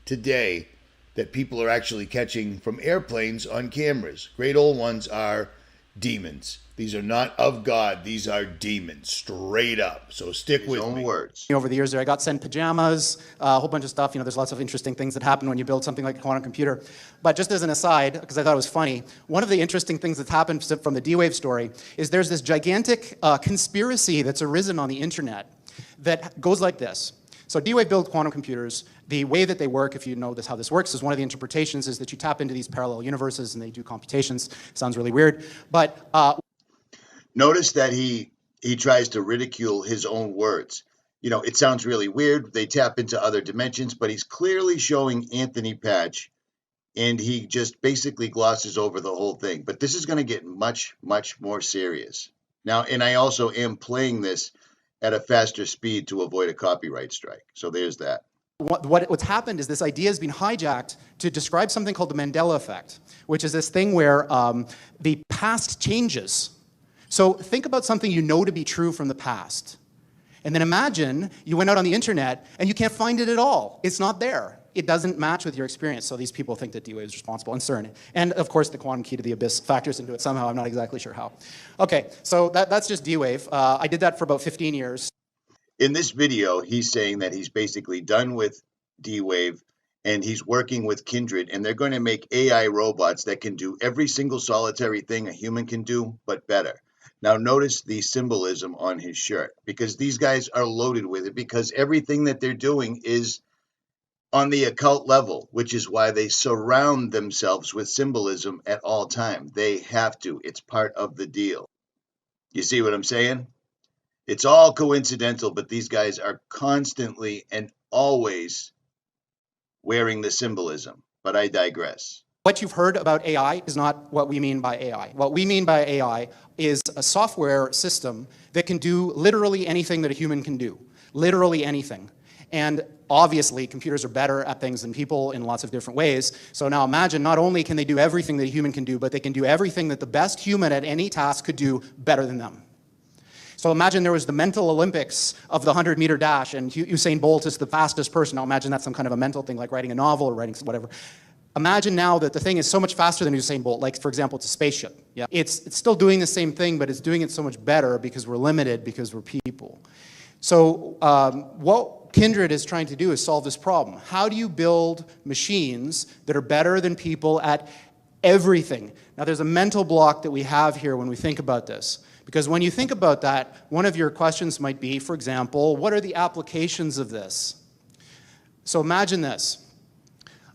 J: today that people are actually catching from airplanes on cameras. Great old ones are demons. These are not of God. These are demons, straight up. So stick with me.
I: Words.
P: Over the years there, I got sent pajamas, a whole bunch of stuff. You know, there's lots of interesting things that happen when you build something like a quantum computer. But just as an aside, because I thought it was funny, one of the interesting things that's happened from the D-Wave story is there's this gigantic conspiracy that's arisen on the internet that goes like this. So D-Wave built quantum computers. The way that they work, if you know how this works, is one of the interpretations is that you tap into these parallel universes and they do computations. Sounds really weird, but
I: notice that he tries to ridicule his own words. You know, it sounds really weird. They tap into other dimensions, but he's clearly showing Anthony Patch, and he just basically glosses over the whole thing. But this is going to get much, much more serious. Now, and I also am playing this at a faster speed to avoid a copyright strike. So there's that.
P: What's happened is this idea has been hijacked to describe something called the Mandela effect, which is this thing where the past changes. So think about something you know to be true from the past. And then imagine you went out on the internet and you can't find it at all. It's not there. It doesn't match with your experience. So these people think that D-Wave is responsible, and CERN. And of course, the quantum key to the abyss factors into it somehow. I'm not exactly sure how. Okay, so that's just D-Wave. I did that for about 15 years.
I: In this video, he's saying that he's basically done with D-Wave and he's working with Kindred, and they're going to make AI robots that can do every single solitary thing a human can do, but better. Now, notice the symbolism on his shirt, because these guys are loaded with it, because everything that they're doing is on the occult level, which is why they surround themselves with symbolism at all time. They have to. It's part of the deal. You see what I'm saying? It's all coincidental, but these guys are constantly and always wearing the symbolism. But I digress.
P: What you've heard about AI is not what we mean by AI. What we mean by AI is a software system that can do literally anything that a human can do. Literally anything. And obviously, computers are better at things than people in lots of different ways. So now imagine, not only can they do everything that a human can do, but they can do everything that the best human at any task could do better than them. So imagine there was the mental Olympics of the 100-meter dash, and Usain Bolt is the fastest person. Now imagine that's some kind of a mental thing, like writing a novel or writing whatever. Imagine now that the thing is so much faster than Usain Bolt, like for example, it's a spaceship. Yeah. It's still doing the same thing, but it's doing it so much better because we're limited, because we're people. So what Kindred is trying to do is solve this problem. How do you build machines that are better than people at everything? Now there's a mental block that we have here when we think about this. Because when you think about that, one of your questions might be, for example, what are the applications of this? So imagine this.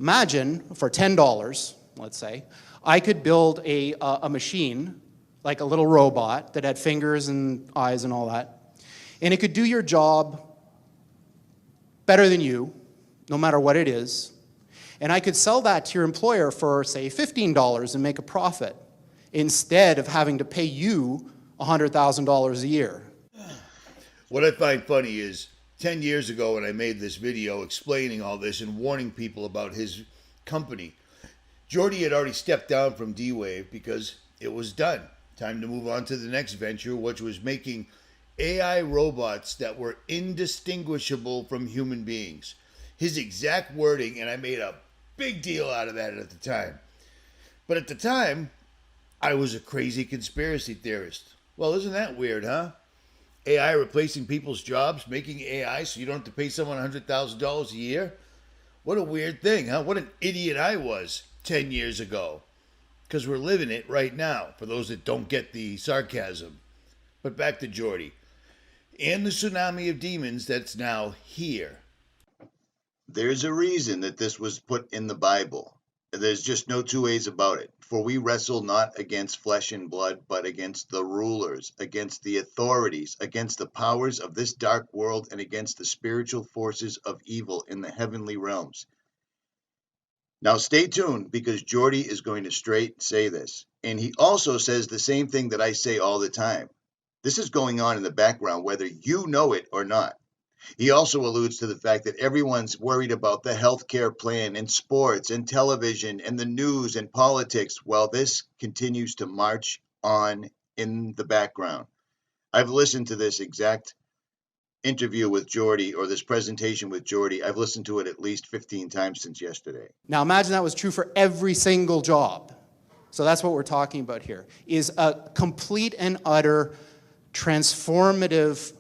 P: Imagine for $10, let's say, I could build a machine, like a little robot that had fingers and eyes and all that, and it could do your job better than you, no matter what it is, and I could sell that to your employer for, say, $15 and make a profit, instead of having to pay you $100,000 a year.
J: What I find funny is 10 years ago when I made this video explaining all this and warning people about his company, Jordy had already stepped down from D-Wave because it was done. Time to move on to the next venture, which was making AI robots that were indistinguishable from human beings. His exact wording, and I made a big deal out of that at the time. But at the time, I was a crazy conspiracy theorist. Well, isn't that weird, huh? AI replacing people's jobs, making AI so you don't have to pay someone $100,000 a year? What a weird thing, huh? What an idiot I was 10 years ago. Because we're living it right now, for those that don't get the sarcasm. But back to Jordy. And the tsunami of demons that's now here.
I: There's a reason that this was put in the Bible. There's just no two ways about it. For we wrestle not against flesh and blood, but against the rulers, against the authorities, against the powers of this dark world, and against the spiritual forces of evil in the heavenly realms. Now stay tuned, because Jordy is going to straight say this. And he also says the same thing that I say all the time. This is going on in the background, whether you know it or not. He also alludes to the fact that everyone's worried about the healthcare plan and sports and television and the news and politics, while this continues to march on in the background. I've listened to this exact interview with Jordy, or this presentation with Jordy. I've listened to it at least 15 times since yesterday.
P: Now imagine that was true for every single job. So that's what we're talking about here, is a complete and utter transformative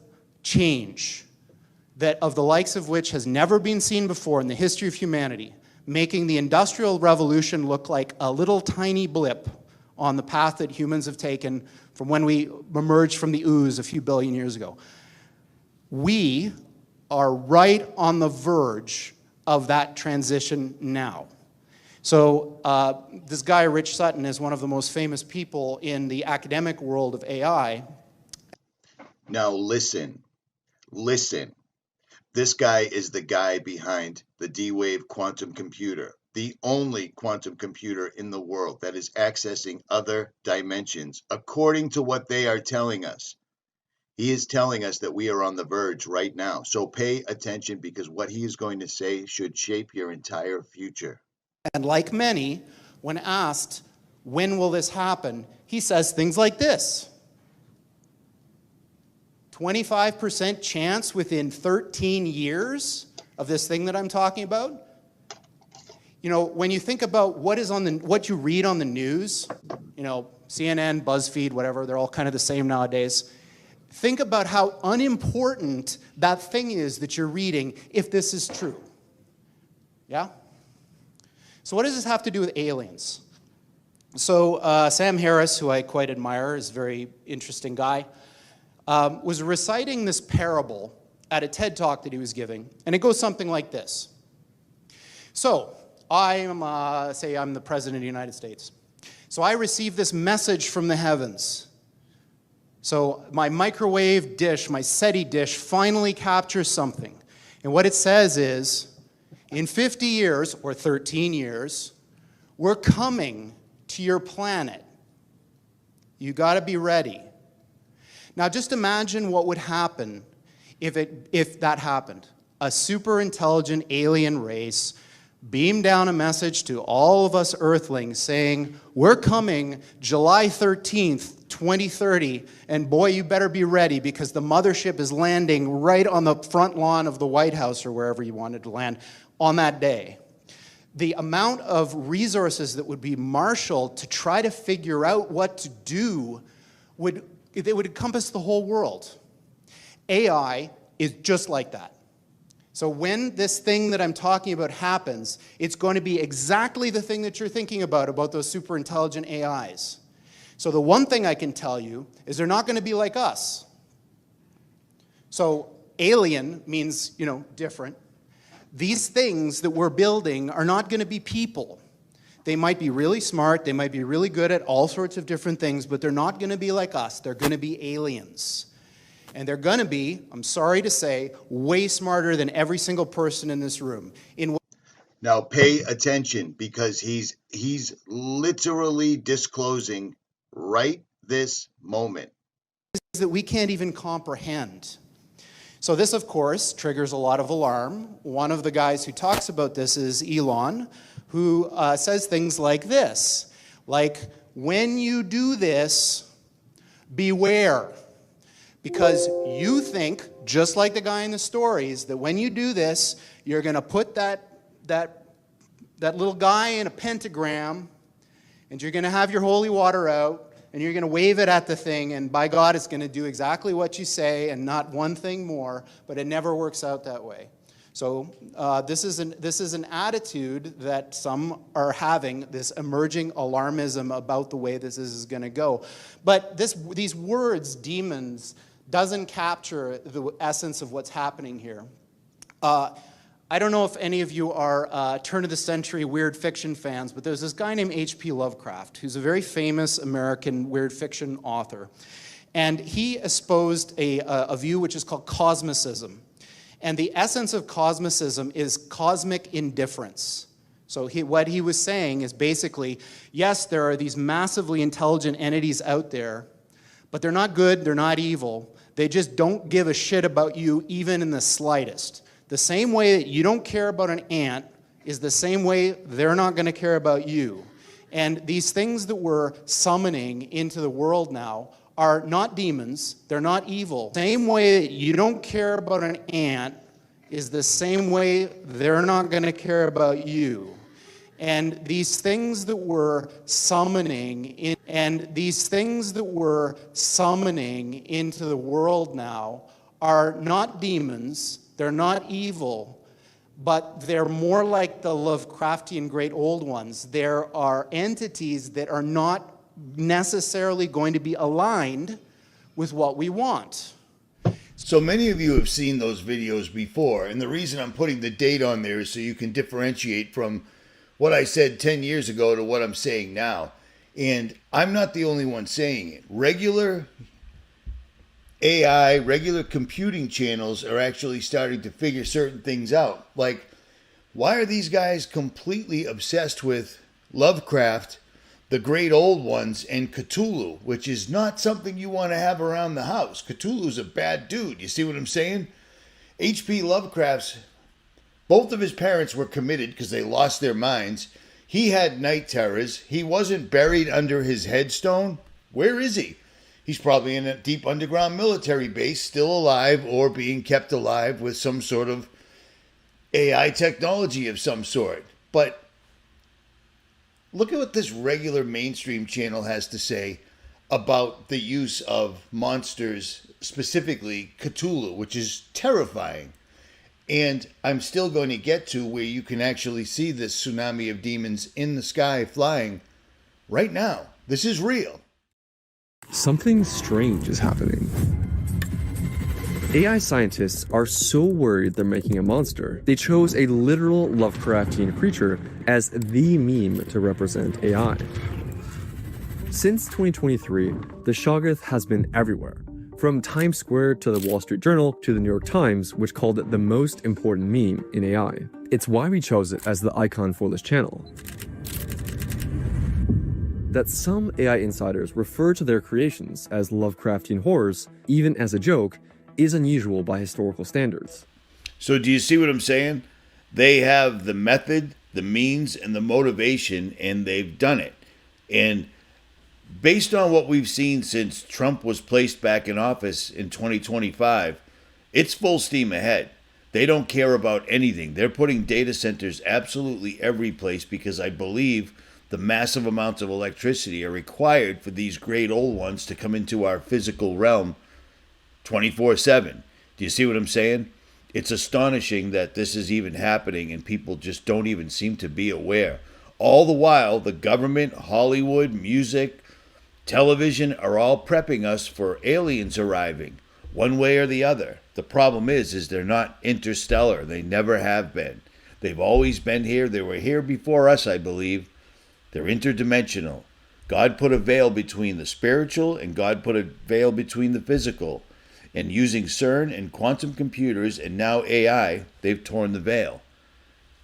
P: change that of the likes of which has never been seen before in the history of humanity, making the Industrial Revolution look like a little tiny blip on the path that humans have taken from when we emerged from the ooze a few billion years ago. We are right on the verge of that transition now. So this guy, Rich Sutton, is one of the most famous people in the academic world of AI.
I: Now listen. This guy is the guy behind the D-Wave quantum computer, the only quantum computer in the world that is accessing other dimensions, according to what they are telling us. He is telling us that we are on the verge right now. So pay attention, because what he is going to say should shape your entire future.
P: And like many, when asked, when will this happen, he says things like this. 25% chance within 13 years of this thing that I'm talking about. You know, when you think about what you read on the news, you know, CNN, BuzzFeed, whatever, they're all kind of the same nowadays. Think about how unimportant that thing is that you're reading if this is true. Yeah? So what does this have to do with aliens? So Sam Harris, who I quite admire, is a very interesting guy, was reciting this parable at a TED Talk that he was giving, and it goes something like this. So, say I'm the President of the United States. So I receive this message from the heavens. So my microwave dish, my SETI dish, finally captures something. And what it says is, in 50 years, or 13 years, we're coming to your planet. You got to be ready. Now just imagine what would happen if that happened. A super intelligent alien race beamed down a message to all of us Earthlings saying, we're coming July 13th, 2030, and boy, you better be ready, because the mothership is landing right on the front lawn of the White House, or wherever you wanted to land, on that day. the amount of resources that would be marshaled to try to figure out what to do would encompass the whole world. AI is just like that. So when this thing that I'm talking about happens, it's going to be exactly the thing that you're thinking about those super intelligent AIs. So the one thing I can tell you is they're not going to be like us. So alien means, different. These things that we're building are not going to be people. They might be really smart, they might be really good at all sorts of different things, but they're not going to be like us. They're going to be aliens. And they're going to be, I'm sorry to say, way smarter than every single person in this room.
I: Now pay attention, because he's literally disclosing right this moment
P: that we can't even comprehend. So this, of course, triggers a lot of alarm. One of the guys who talks about this is Elon, who says things like this, like, when you do this, beware. Because you think, just like the guy in the stories, that when you do this, you're going to put that little guy in a pentagram, and you're going to have your holy water out, and you're going to wave it at the thing, and by God, it's going to do exactly what you say and not one thing more, but it never works out that way. So this is an attitude that some are having, this emerging alarmism about the way this is going to go. But these words, demons, doesn't capture the essence of what's happening here. I don't know if any of you are turn-of-the-century weird fiction fans, but there's this guy named H.P. Lovecraft, who's a very famous American weird fiction author. And he espoused a view which is called cosmicism. And the essence of cosmicism is cosmic indifference. So what he was saying is basically, yes, there are these massively intelligent entities out there, but they're not good, they're not evil. They just don't give a shit about you even in the slightest. The same way that you don't care about an ant is the same way they're not going to care about you. And these things that we're summoning into the world now are not demons, they're not evil. Same way that you don't care about an ant is the same way they're not going to care about you. And these things that we're summoning into the world now are not demons, they're not evil, but they're more like the Lovecraftian great old ones. There are entities that are not necessarily going to be aligned with what we want.
J: So many of you have seen those videos before, and the reason I'm putting the date on there is so you can differentiate from what I said 10 years ago to what I'm saying now. And I'm not the only one saying it. Regular AI, regular computing channels are actually starting to figure certain things out. Like, why are these guys completely obsessed with Lovecraft, the great old ones, and Cthulhu, which is not something you want to have around the house? Cthulhu's a bad dude. You see what I'm saying? H.P. Lovecraft's, both of his parents were committed because they lost their minds. He had night terrors. He wasn't buried under his headstone. Where is he? He's probably in a deep underground military base, still alive or being kept alive with some sort of AI technology of some sort. But look at what this regular mainstream channel has to say about the use of monsters, specifically Cthulhu, which is terrifying. And I'm still going to get to where you can actually see this tsunami of demons in the sky flying right now. This is real.
Q: Something strange is happening. AI scientists are so worried they're making a monster, they chose a literal Lovecraftian creature as the meme to represent AI. Since 2023, the Shoggoth has been everywhere, from Times Square to the Wall Street Journal to the New York Times, which called it the most important meme in AI. It's why we chose it as the icon for this channel. That some AI insiders refer to their creations as Lovecraftian horrors, even as a joke, is unusual by historical standards.
J: So do you see what I'm saying? They have the method, the means, and the motivation, and they've done it. And based on what we've seen since Trump was placed back in office in 2025, it's full steam ahead. They don't care about anything. They're putting data centers absolutely every place because I believe the massive amounts of electricity are required for these great old ones to come into our physical realm 24/7. Do you see what I'm saying? It's astonishing that this is even happening and people just don't even seem to be aware. All the while, the government, Hollywood, music, television are all prepping us for aliens arriving, one way or the other. The problem is they're not interstellar. They never have been. They've always been here. They were here before us, I believe. They're interdimensional. God put a veil between the spiritual and God put a veil between the physical. And using CERN and quantum computers and now AI, they've torn the veil.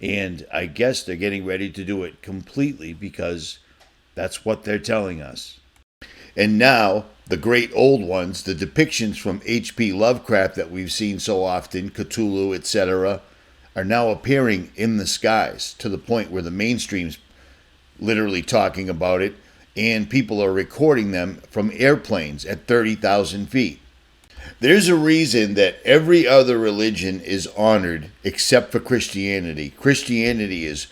J: And I guess they're getting ready to do it completely because that's what they're telling us. And now, the great old ones, the depictions from H.P. Lovecraft that we've seen so often, Cthulhu, etc., are now appearing in the skies to the point where the mainstream's literally talking about it, and people are recording them from airplanes at 30,000 feet. There's a reason that every other religion is honored except for Christianity. Christianity is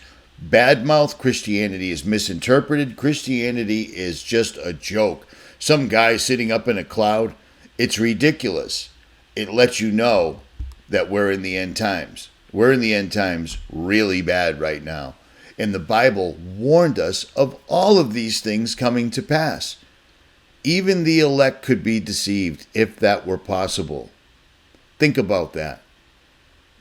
J: badmouth. Christianity is misinterpreted. Christianity is just a joke. Some guy sitting up in a cloud. It's ridiculous. It lets you know that we're in the end times. We're in the end times really bad right now. And the Bible warned us of all of these things coming to pass. Even the elect could be deceived if that were possible. Think about that.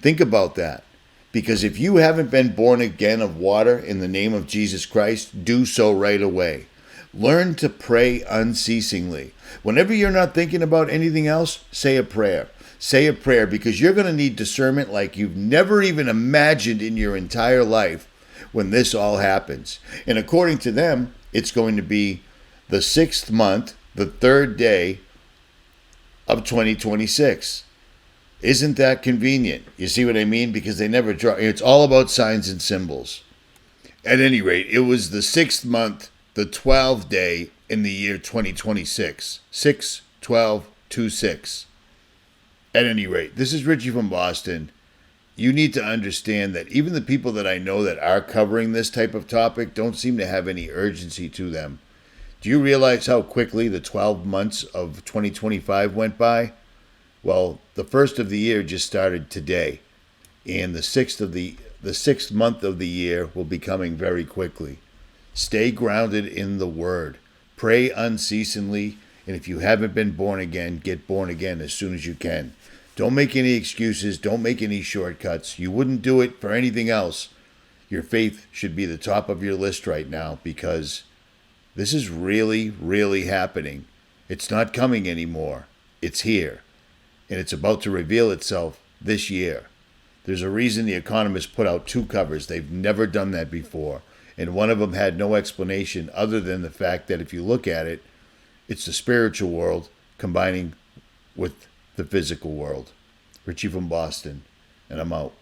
J: Think about that. Because if you haven't been born again of water in the name of Jesus Christ, do so right away. Learn to pray unceasingly. Whenever you're not thinking about anything else, say a prayer. Say a prayer because you're going to need discernment like you've never even imagined in your entire life when this all happens. And according to them, it's going to be the 6th month, the 3rd day of 2026. Isn't that convenient? You see what I mean? Because they never draw. It's all about signs and symbols. At any rate, it was the 6th month, the 12th day in the year 2026. 6/12/26. At any rate, this is Richie from Boston. You need to understand that even the people that I know that are covering this type of topic don't seem to have any urgency to them. Do you realize how quickly the 12 months of 2025 went by? Well, the first of the year just started today, and the 6th month of the year will be coming very quickly. Stay grounded in the Word. Pray unceasingly, and if you haven't been born again, get born again as soon as you can. Don't make any excuses. Don't make any shortcuts. You wouldn't do it for anything else. Your faith should be the top of your list right now because this is really, really happening. It's not coming anymore. It's here. And it's about to reveal itself this year. There's a reason The Economist put out 2 covers. They've never done that before. And one of them had no explanation other than the fact that if you look at it, it's the spiritual world combining with the physical world. Richie from Boston, and I'm out.